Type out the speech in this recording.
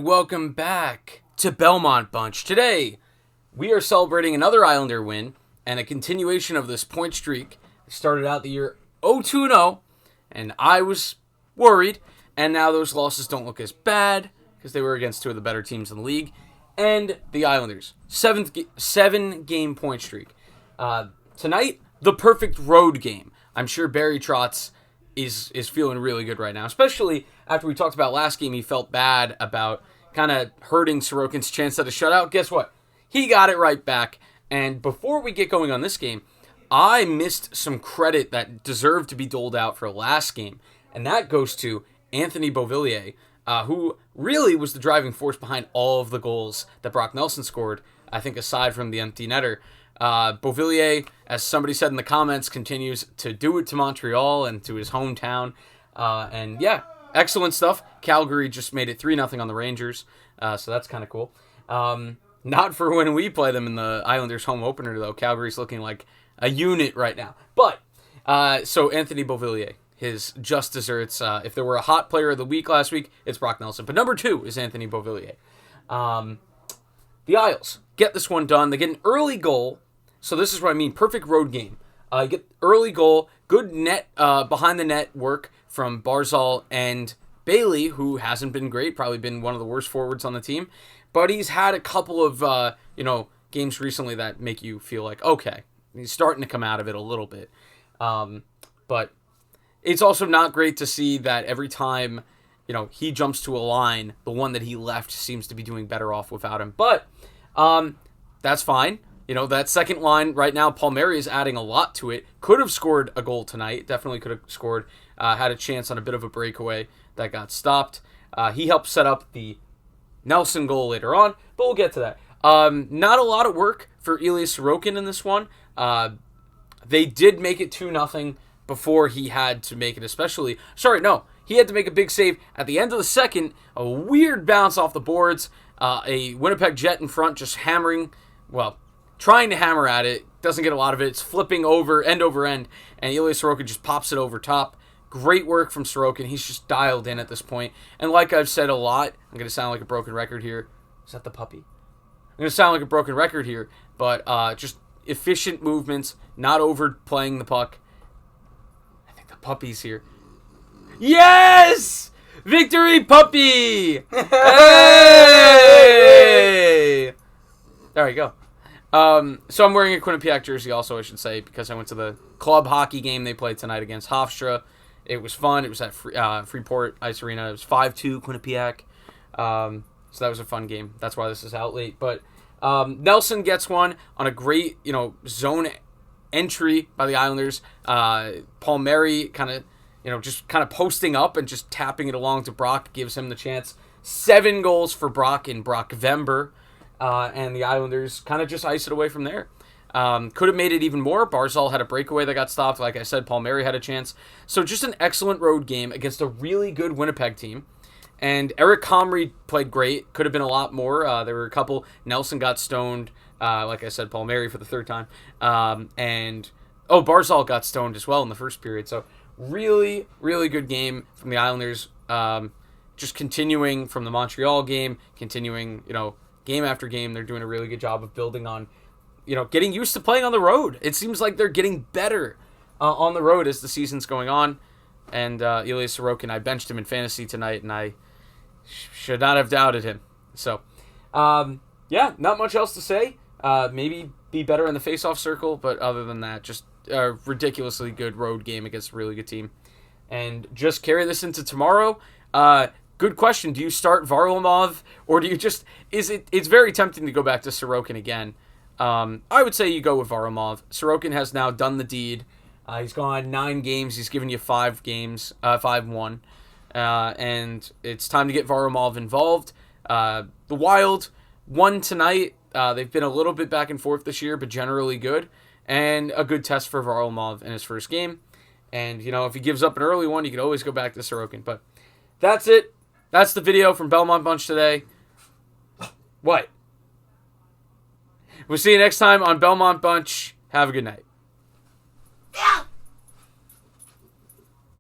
And welcome back to Belmont Bunch. Today, we are celebrating another Islander win and a continuation of this point streak. We started out the year 0-2-0, and I was worried, and now those losses don't look as bad because they were against two of the better teams in the league. And the Islanders, 7-game point streak. Tonight, the perfect road game. I'm sure Barry Trotz is feeling really good right now, especially after we talked about last game. He felt bad about kind of hurting Sorokin's chance at a shutout. Guess what? He got it right back. And before we get going on this game, I missed some credit that deserved to be doled out for last game, and that goes to Anthony Beauvillier, who really was the driving force behind all of the goals that Brock Nelson scored, I think aside from the empty netter. Beauvillier, as somebody said in the comments, continues to do it to Montreal and to his hometown. And yeah, excellent stuff. Calgary just made it 3-0 on the Rangers, so that's kind of cool. Not for when we play them in the Islanders home opener, though. Calgary's looking like a unit right now. But, so Anthony Beauvillier, his just desserts. If there were a hot player of the week last week, it's Brock Nelson. But number 2 is Anthony Beauvillier. The Isles get this one done. They get an early goal. So this is what I mean. Perfect road game. Get early goal. Good net, behind the net work from Barzal and Bailey, who hasn't been great. Probably been one of the worst forwards on the team. But he's had a couple of, games recently that make you feel like, okay, he's starting to come out of it a little bit. But it's also not great to see that every time, he jumps to a line, the one that he left seems to be doing better off without him. But that's fine. That second line right now, Palmieri is adding a lot to it. Could have scored a goal tonight. Definitely could have scored. Had a chance on a bit of a breakaway that got stopped. He helped set up the Nelson goal later on, but we'll get to that. Not a lot of work for Ilya Sorokin in this one. They did make it 2-0 before he had to make it he had to make a big save at the end of the second. A weird bounce off the boards. A Winnipeg Jet in front just trying to hammer at it. Doesn't get a lot of it. It's flipping over, end over end, and Ilya Sorokin just pops it over top. Great work from Sorokin. He's just dialed in at this point. And like I've said a lot, I'm going to sound like a broken record here. Is that the puppy? I'm going to sound like a broken record here, but just efficient movements, not overplaying the puck. I think the puppy's here. Yes! Victory, puppy! Hey! There you go. So I'm wearing a Quinnipiac jersey also, I should say, because I went to the club hockey game they played tonight against Hofstra. It was fun. It was at Freeport Ice Arena. It was 5-2 Quinnipiac. So that was a fun game. That's why this is out late. But Nelson gets one on a great, zone entry by the Islanders. Palmieri kind of posting up and just tapping it along to Brock gives him the chance. 7 goals for Brock in Brockvember. And the Islanders kind of just ice it away from there. Could have made it even more. Barzal had a breakaway that got stopped. Like I said, Palmieri had a chance. So just an excellent road game against a really good Winnipeg team. And Eric Comrie played great. Could have been a lot more. There were a couple. Nelson got stoned. Like I said, Palmieri for the third time. Barzal got stoned as well in the first period. So really, really good game from the Islanders. Just continuing from the Montreal game. Continuing, game after game. They're doing a really good job of building on, getting used to playing on the road. It seems like they're getting better on the road as the season's going on. And Ilya Sorokin, I benched him in fantasy tonight, and I should not have doubted him. So, not much else to say. Maybe be better in the face-off circle, but other than that, just a ridiculously good road game against a really good team. And just carry this into tomorrow. Good question. Do you start Varlamov, or do you just... It's very tempting to go back to Sorokin again. I would say you go with Varlamov. Sorokin has now done the deed. He's gone 9 games. He's given you 5 games, 5-1. And it's time to get Varlamov involved. The Wild won tonight. They've been a little bit back and forth this year, but generally good. And a good test for Varlamov in his first game. And, if he gives up an early one, you can always go back to Sorokin. But that's it. That's the video from Belmont Bunch today. What? We'll see you next time on Belmont Bunch. Have a good night.